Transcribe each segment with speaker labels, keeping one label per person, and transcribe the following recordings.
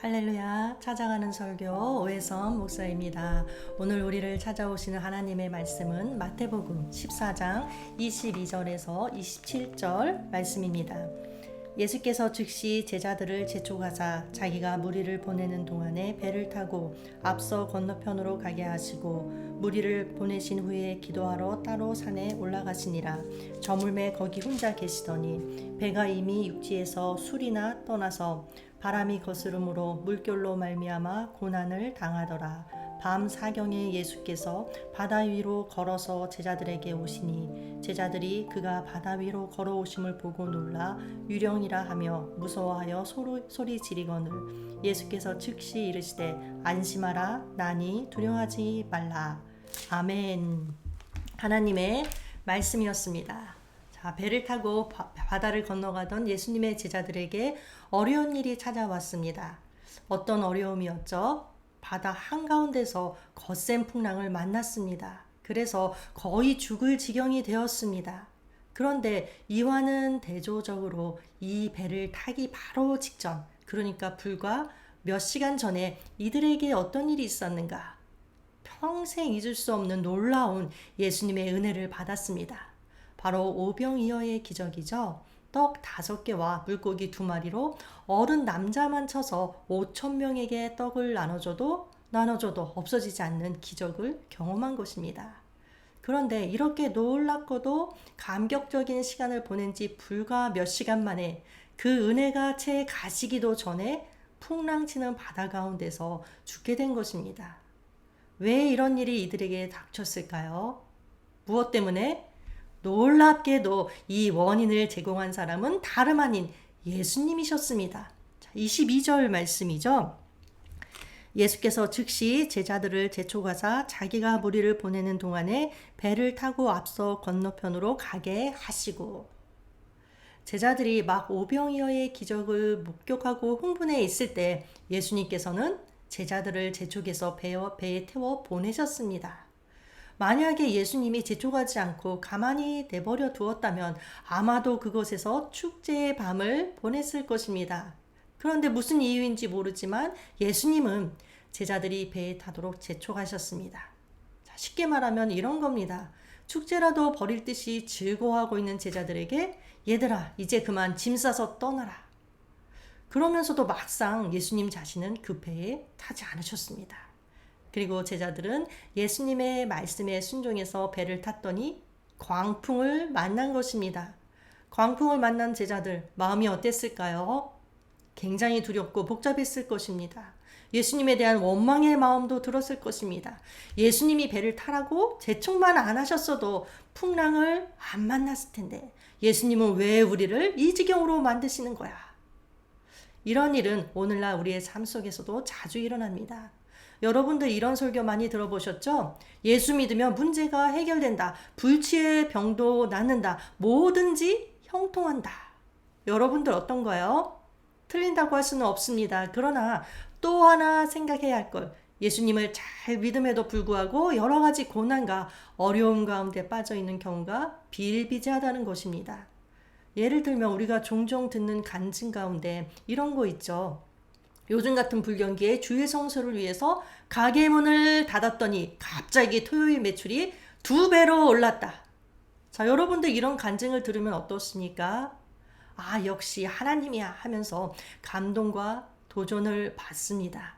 Speaker 1: 할렐루야, 찾아가는 설교 오해선 목사입니다. 오늘 우리를 찾아오시는 하나님의 말씀은 마태복음 14장 22절에서 27절 말씀입니다. 예수께서 즉시 제자들을 재촉하사 자기가 무리를 보내는 동안에 배를 타고 앞서 건너편으로 가게 하시고 무리를 보내신 후에 기도하러 따로 산에 올라가시니라. 저물매 거기 혼자 계시더니 배가 이미 육지에서 술이나 떠나서 바람이 거스름으로 물결로 말미암아 고난을 당하더라. 밤 사경에 예수께서 바다 위로 걸어서 제자들에게 오시니 제자들이 그가 바다 위로 걸어오심을 보고 놀라 유령이라 하며 무서워하여 소리 지르거늘 예수께서 즉시 이르시되 안심하라 나니 두려워하지 말라. 아멘. 하나님의 말씀이었습니다. 자, 배를 타고 바다를 건너가던 예수님의 제자들에게 어려운 일이 찾아왔습니다. 어떤 어려움이었죠? 바다 한가운데서 거센 풍랑을 만났습니다. 그래서 거의 죽을 지경이 되었습니다. 그런데 이와는 대조적으로 이 배를 타기 바로 직전, 그러니까 불과 몇 시간 전에 이들에게 어떤 일이 있었는가? 평생 잊을 수 없는 놀라운 예수님의 은혜를 받았습니다. 바로 오병이어의 기적이죠. 떡 5개와 물고기 2마리로 어른 남자만 쳐서 5,000명에게 떡을 나눠줘도 없어지지 않는 기적을 경험한 것입니다. 그런데 이렇게 놀랍고도 감격적인 시간을 보낸 지 불과 몇 시간 만에 그 은혜가 채 가시기도 전에 풍랑치는 바다 가운데서 죽게 된 것입니다. 왜 이런 일이 이들에게 닥쳤을까요? 무엇 때문에? 놀랍게도 이 원인을 제공한 사람은 다름 아닌 예수님이셨습니다. 22절 말씀이죠. 예수께서 즉시 제자들을 재촉하사 자기가 무리를 보내는 동안에 배를 타고 앞서 건너편으로 가게 하시고, 제자들이 막 오병이어의 기적을 목격하고 흥분해 있을 때 예수님께서는 제자들을 재촉해서 배에 태워 보내셨습니다. 만약에 예수님이 재촉하지 않고 가만히 내버려 두었다면 아마도 그곳에서 축제의 밤을 보냈을 것입니다. 그런데 무슨 이유인지 모르지만 예수님은 제자들이 배에 타도록 재촉하셨습니다. 자, 쉽게 말하면 이런 겁니다. 축제라도 버릴 듯이 즐거워하고 있는 제자들에게 얘들아 이제 그만 짐 싸서 떠나라. 그러면서도 막상 예수님 자신은 그 배에 타지 않으셨습니다. 그리고 제자들은 예수님의 말씀에 순종해서 배를 탔더니 광풍을 만난 것입니다. 광풍을 만난 제자들 마음이 어땠을까요? 굉장히 두렵고 복잡했을 것입니다. 예수님에 대한 원망의 마음도 들었을 것입니다. 예수님이 배를 타라고 재촉만 안 하셨어도 풍랑을 안 만났을 텐데 예수님은 왜 우리를 이 지경으로 만드시는 거야? 이런 일은 오늘날 우리의 삶 속에서도 자주 일어납니다. 여러분들 이런 설교 많이 들어보셨죠? 예수 믿으면 문제가 해결된다. 불치의 병도 낫는다. 뭐든지 형통한다. 여러분들 어떤가요? 틀린다고 할 수는 없습니다. 그러나 또 하나 생각해야 할 것. 예수님을 잘 믿음에도 불구하고 여러 가지 고난과 어려움 가운데 빠져 있는 경우가 비일비재하다는 것입니다. 예를 들면 우리가 종종 듣는 간증 가운데 이런 거 있죠. 요즘 같은 불경기에 주일 성수를 위해서 가게 문을 닫았더니 갑자기 토요일 매출이 2배로 올랐다. 자, 여러분들 이런 간증을 들으면 어떻습니까? 아, 역시 하나님이야 하면서 감동과 도전을 받습니다.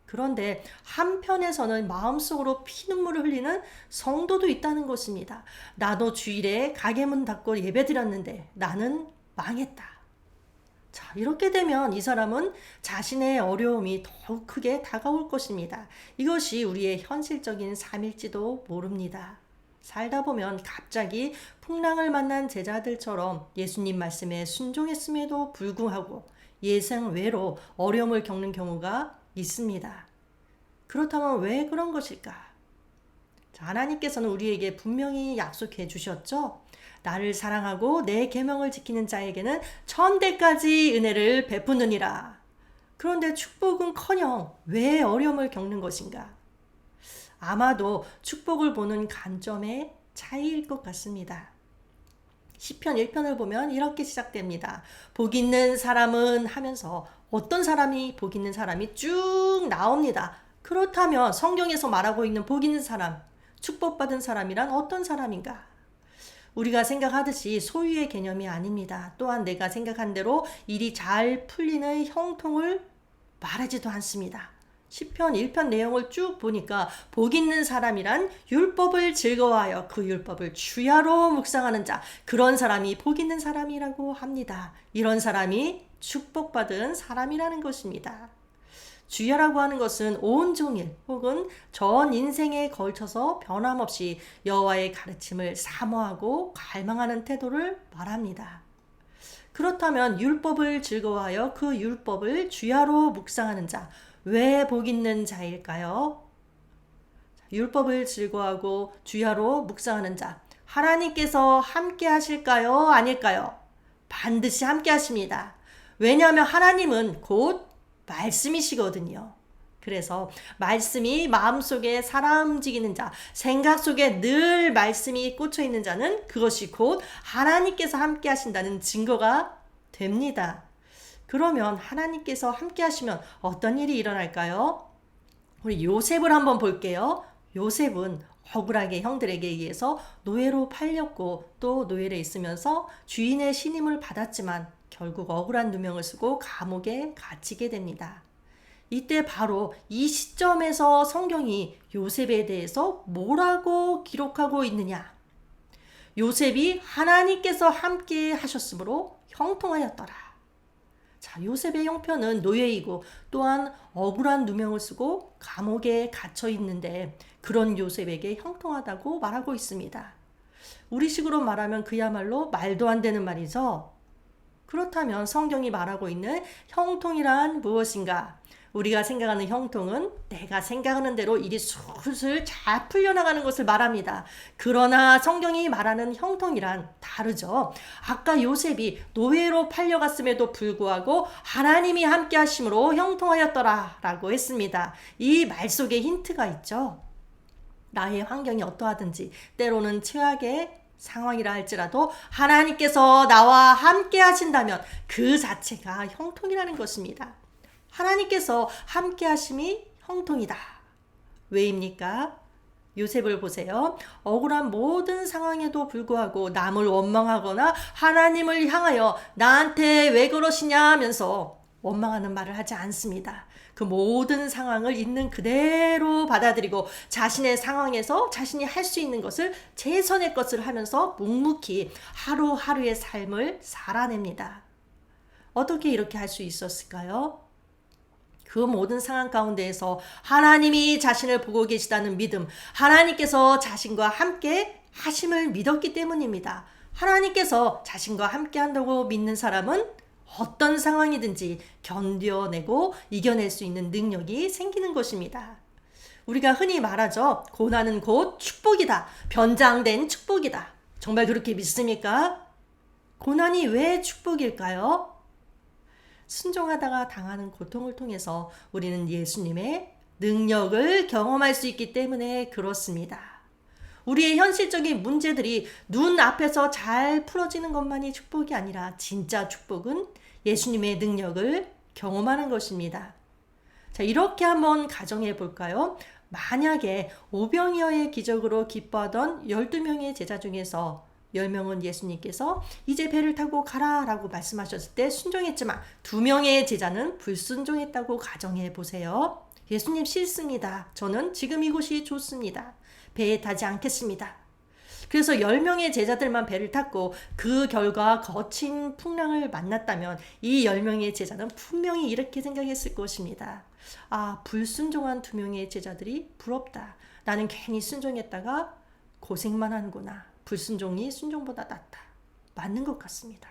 Speaker 1: 그런데 한편에서는 마음속으로 피눈물을 흘리는 성도도 있다는 것입니다. 나도 주일에 가게 문 닫고 예배 드렸는데 나는 망했다. 자, 이렇게 되면 이 사람은 자신의 어려움이 더욱 크게 다가올 것입니다. 이것이 우리의 현실적인 삶일지도 모릅니다. 살다 보면 갑자기 풍랑을 만난 제자들처럼 예수님 말씀에 순종했음에도 불구하고 예상외로 어려움을 겪는 경우가 있습니다. 그렇다면 왜 그런 것일까? 자, 하나님께서는 우리에게 분명히 약속해 주셨죠? 나를 사랑하고 내 계명을 지키는 자에게는 1000대까지 은혜를 베푸느니라. 그런데 축복은커녕 왜 어려움을 겪는 것인가? 아마도 축복을 보는 관점의 차이일 것 같습니다. 시편 1편을 보면 이렇게 시작됩니다. 복 있는 사람은 하면서 어떤 사람이 복 있는 사람이 쭉 나옵니다. 그렇다면 성경에서 말하고 있는 복 있는 사람, 축복받은 사람이란 어떤 사람인가? 우리가 생각하듯이 소유의 개념이 아닙니다. 또한 내가 생각한 대로 일이 잘 풀리는 형통을 말하지도 않습니다. 시편 1편 내용을 쭉 보니까 복 있는 사람이란 율법을 즐거워하여 그 율법을 주야로 묵상하는 자, 그런 사람이 복 있는 사람이라고 합니다. 이런 사람이 축복받은 사람이라는 것입니다. 주야라고 하는 것은 온종일 혹은 전 인생에 걸쳐서 변함없이 여호와의 가르침을 사모하고 갈망하는 태도를 말합니다. 그렇다면 율법을 즐거워하여 그 율법을 주야로 묵상하는 자, 왜 복 있는 자일까요? 율법을 즐거워하고 주야로 묵상하는 자, 하나님께서 함께 하실까요? 아닐까요? 반드시 함께 하십니다. 왜냐하면 하나님은 곧 말씀이시거든요. 그래서 말씀이 마음속에 살아 움직이는 자, 생각 속에 늘 말씀이 꽂혀 있는 자는 그것이 곧 하나님께서 함께 하신다는 증거가 됩니다. 그러면 하나님께서 함께 하시면 어떤 일이 일어날까요? 우리 요셉을 한번 볼게요. 요셉은 억울하게 형들에게 의해서 노예로 팔렸고 또 노예로 있으면서 주인의 신임을 받았지만 결국 억울한 누명을 쓰고 감옥에 갇히게 됩니다. 이때 바로 이 시점에서 성경이 요셉에 대해서 뭐라고 기록하고 있느냐? 요셉이 하나님께서 함께 하셨으므로 형통하였더라. 자, 요셉의 형편은 노예이고 또한 억울한 누명을 쓰고 감옥에 갇혀 있는데 그런 요셉에게 형통하다고 말하고 있습니다. 우리식으로 말하면 그야말로 말도 안 되는 말이죠. 그렇다면 성경이 말하고 있는 형통이란 무엇인가? 우리가 생각하는 형통은 내가 생각하는 대로 일이 술술 잘 풀려나가는 것을 말합니다. 그러나 성경이 말하는 형통이란 다르죠. 아까 요셉이 노예로 팔려갔음에도 불구하고 하나님이 함께 하심으로 형통하였더라 라고 했습니다. 이 말 속에 힌트가 있죠. 나의 환경이 어떠하든지 때로는 최악의 상황이라 할지라도 하나님께서 나와 함께 하신다면 그 자체가 형통이라는 것입니다. 하나님께서 함께 하심이 형통이다. 왜입니까? 요셉을 보세요. 억울한 모든 상황에도 불구하고 남을 원망하거나 하나님을 향하여 나한테 왜 그러시냐 하면서 원망하는 말을 하지 않습니다. 그 모든 상황을 있는 그대로 받아들이고 자신의 상황에서 자신이 할 수 있는 것을 최선의 것을 하면서 묵묵히 하루하루의 삶을 살아냅니다. 어떻게 이렇게 할 수 있었을까요? 그 모든 상황 가운데에서 하나님이 자신을 보고 계시다는 믿음, 하나님께서 자신과 함께 하심을 믿었기 때문입니다. 하나님께서 자신과 함께 한다고 믿는 사람은 어떤 상황이든지 견뎌내고 이겨낼 수 있는 능력이 생기는 것입니다. 우리가 흔히 말하죠. 고난은 곧 축복이다. 변장된 축복이다. 정말 그렇게 믿습니까? 고난이 왜 축복일까요? 순종하다가 당하는 고통을 통해서 우리는 예수님의 능력을 경험할 수 있기 때문에 그렇습니다. 우리의 현실적인 문제들이 눈앞에서 잘 풀어지는 것만이 축복이 아니라 진짜 축복은 예수님의 능력을 경험하는 것입니다. 자, 이렇게 한번 가정해 볼까요? 만약에 오병이어의 기적으로 기뻐하던 12명의 제자 중에서 10명은 예수님께서 이제 배를 타고 가라 라고 말씀하셨을 때 순종했지만 2명의 제자는 불순종했다고 가정해 보세요. 예수님 싫습니다. 저는 지금 이곳이 좋습니다. 배에 타지 않겠습니다. 그래서 10명의 제자들만 배를 탔고 그 결과 거친 풍랑을 만났다면 이 10명의 제자는 분명히 이렇게 생각했을 것입니다. 아, 불순종한 2명의 제자들이 부럽다. 나는 괜히 순종했다가 고생만 하는구나. 불순종이 순종보다 낫다. 맞는 것 같습니다.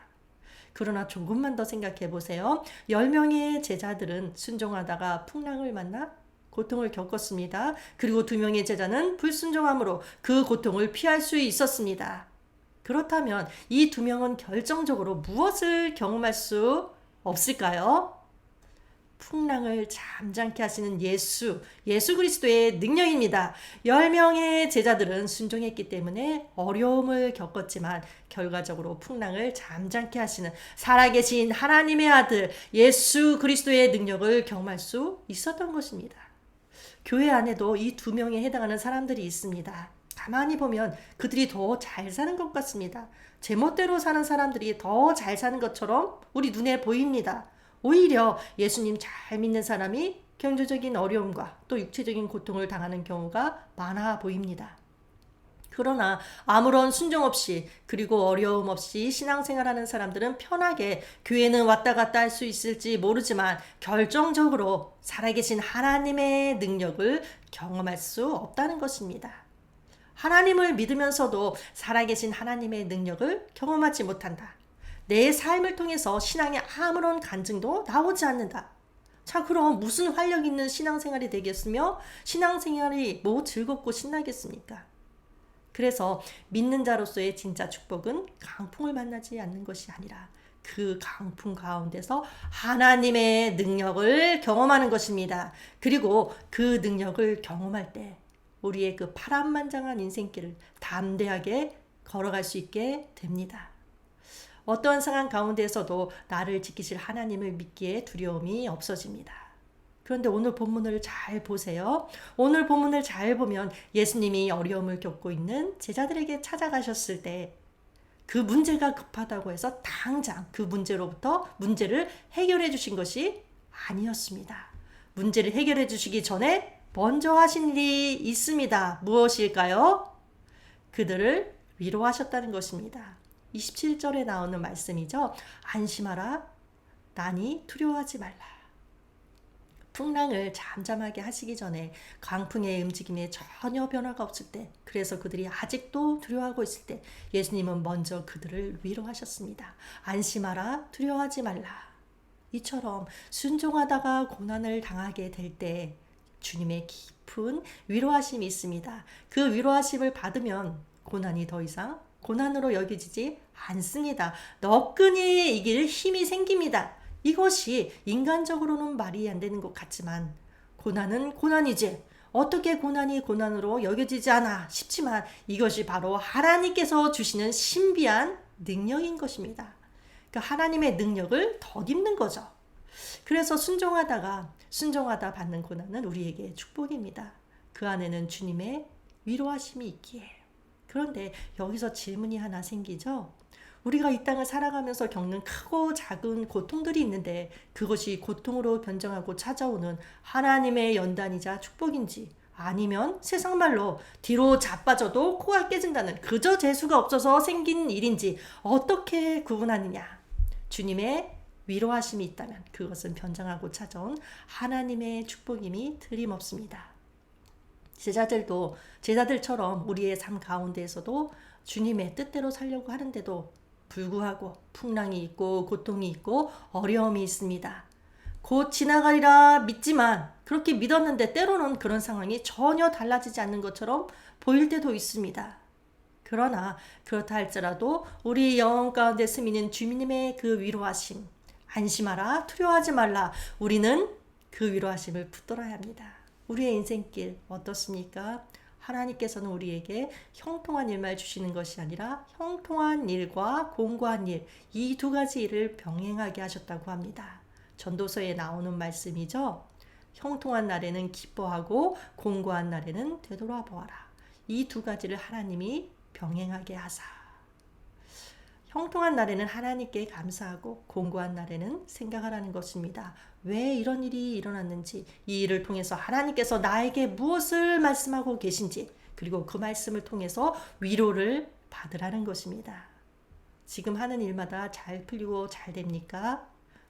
Speaker 1: 그러나 조금만 더 생각해 보세요. 10명의 제자들은 순종하다가 풍랑을 만나 고통을 겪었습니다. 그리고 2명의 제자는 불순종함으로 그 고통을 피할 수 있었습니다. 그렇다면 이 2명은 결정적으로 무엇을 경험할 수 없을까요? 풍랑을 잠잠케 하시는 예수 그리스도의 능력입니다. 10명의 제자들은 순종했기 때문에 어려움을 겪었지만 결과적으로 풍랑을 잠잠케 하시는 살아계신 하나님의 아들 예수 그리스도의 능력을 경험할 수 있었던 것입니다. 교회 안에도 이 2명에 해당하는 사람들이 있습니다. 가만히 보면 그들이 더 잘 사는 것 같습니다. 제멋대로 사는 사람들이 더 잘 사는 것처럼 우리 눈에 보입니다. 오히려 예수님 잘 믿는 사람이 경제적인 어려움과 또 육체적인 고통을 당하는 경우가 많아 보입니다. 그러나 아무런 순종 없이 그리고 어려움 없이 신앙생활하는 사람들은 편하게 교회는 왔다 갔다 할 수 있을지 모르지만 결정적으로 살아계신 하나님의 능력을 경험할 수 없다는 것입니다. 하나님을 믿으면서도 살아계신 하나님의 능력을 경험하지 못한다. 내 삶을 통해서 신앙에 아무런 간증도 나오지 않는다. 자, 그럼 무슨 활력 있는 신앙생활이 되겠으며 신앙생활이 뭐 즐겁고 신나겠습니까? 그래서 믿는 자로서의 진짜 축복은 강풍을 만나지 않는 것이 아니라 그 강풍 가운데서 하나님의 능력을 경험하는 것입니다. 그리고 그 능력을 경험할 때 우리의 그 파란만장한 인생길을 담대하게 걸어갈 수 있게 됩니다. 어떠한 상황 가운데서도 나를 지키실 하나님을 믿기에 두려움이 없어집니다. 그런데 오늘 본문을 잘 보세요. 오늘 본문을 잘 보면 예수님이 어려움을 겪고 있는 제자들에게 찾아가셨을 때 그 문제가 급하다고 해서 당장 그 문제를 해결해 주신 것이 아니었습니다. 문제를 해결해 주시기 전에 먼저 하신 일이 있습니다. 무엇일까요? 그들을 위로하셨다는 것입니다. 27절에 나오는 말씀이죠. 안심하라. 나니 두려워하지 말라. 풍랑을 잠잠하게 하시기 전에 강풍의 움직임에 전혀 변화가 없을 때, 그래서 그들이 아직도 두려워하고 있을 때 예수님은 먼저 그들을 위로하셨습니다. 안심하라. 두려워하지 말라. 이처럼 순종하다가 고난을 당하게 될 때 주님의 깊은 위로하심이 있습니다. 그 위로하심을 받으면 고난이 더 이상 고난으로 여겨지지 않습니다. 너끈히 이길 힘이 생깁니다. 이것이 인간적으로는 말이 안 되는 것 같지만 고난은 고난이지 어떻게 고난이 고난으로 여겨지지 않아 싶지만 이것이 바로 하나님께서 주시는 신비한 능력인 것입니다. 그러니까 하나님의 능력을 덧입는 거죠. 그래서 순종하다 받는 고난은 우리에게 축복입니다. 그 안에는 주님의 위로하심이 있기에. 그런데 여기서 질문이 하나 생기죠. 우리가 이 땅을 살아가면서 겪는 크고 작은 고통들이 있는데 그것이 고통으로 변정하고 찾아오는 하나님의 연단이자 축복인지 아니면 세상 말로 뒤로 자빠져도 코가 깨진다는 그저 재수가 없어서 생긴 일인지 어떻게 구분하느냐. 주님의 위로하심이 있다면 그것은 변장하고 찾아온 하나님의 축복임이 틀림없습니다. 제자들처럼 우리의 삶 가운데에서도 주님의 뜻대로 살려고 하는데도 불구하고 풍랑이 있고 고통이 있고 어려움이 있습니다. 곧 지나가리라 믿지만 그렇게 믿었는데 때로는 그런 상황이 전혀 달라지지 않는 것처럼 보일 때도 있습니다. 그러나 그렇다 할지라도 우리 영혼 가운데 스미는 주님의 그 위로하심, 안심하라, 두려워하지 말라. 우리는 그 위로하심을 붙들어야 합니다. 우리의 인생길 어떻습니까? 하나님께서는 우리에게 형통한 일만 주시는 것이 아니라 형통한 일과 공고한 일, 이 두 가지 일을 병행하게 하셨다고 합니다. 전도서에 나오는 말씀이죠. 형통한 날에는 기뻐하고 공고한 날에는 되돌아보아라. 이 두 가지를 하나님이 병행하게 하사. 형통한 날에는 하나님께 감사하고 공고한 날에는 생각하라는 것입니다. 왜 이런 일이 일어났는지, 이 일을 통해서 하나님께서 나에게 무엇을 말씀하고 계신지, 그리고 그 말씀을 통해서 위로를 받으라는 것입니다. 지금 하는 일마다 잘 풀리고 잘 됩니까?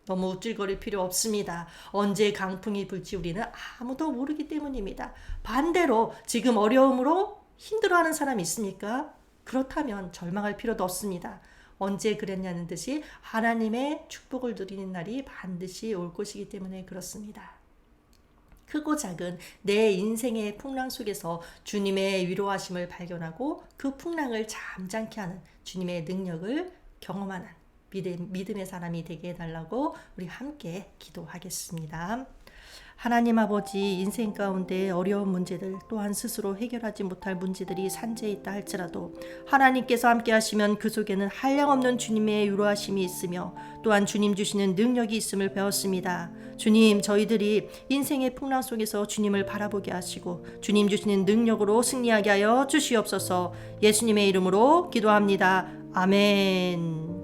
Speaker 1: 너무 우쭐거릴 필요 없습니다. 언제 강풍이 불지 우리는 아무도 모르기 때문입니다. 반대로 지금 어려움으로 힘들어하는 사람이 있습니까? 그렇다면 절망할 필요도 없습니다. 언제 그랬냐는 듯이 하나님의 축복을 누리는 날이 반드시 올 것이기 때문에 그렇습니다. 크고 작은 내 인생의 풍랑 속에서 주님의 위로하심을 발견하고 그 풍랑을 잠잠케 하는 주님의 능력을 경험하는 믿음의 사람이 되게 해달라고 우리 함께 기도하겠습니다. 하나님 아버지, 인생 가운데 어려운 문제들 또한 스스로 해결하지 못할 문제들이 산재해 있다 할지라도 하나님께서 함께 하시면 그 속에는 한량없는 주님의 유로하심이 있으며 또한 주님 주시는 능력이 있음을 배웠습니다. 주님, 저희들이 인생의 풍랑 속에서 주님을 바라보게 하시고 주님 주시는 능력으로 승리하게 하여 주시옵소서. 예수님의 이름으로 기도합니다. 아멘.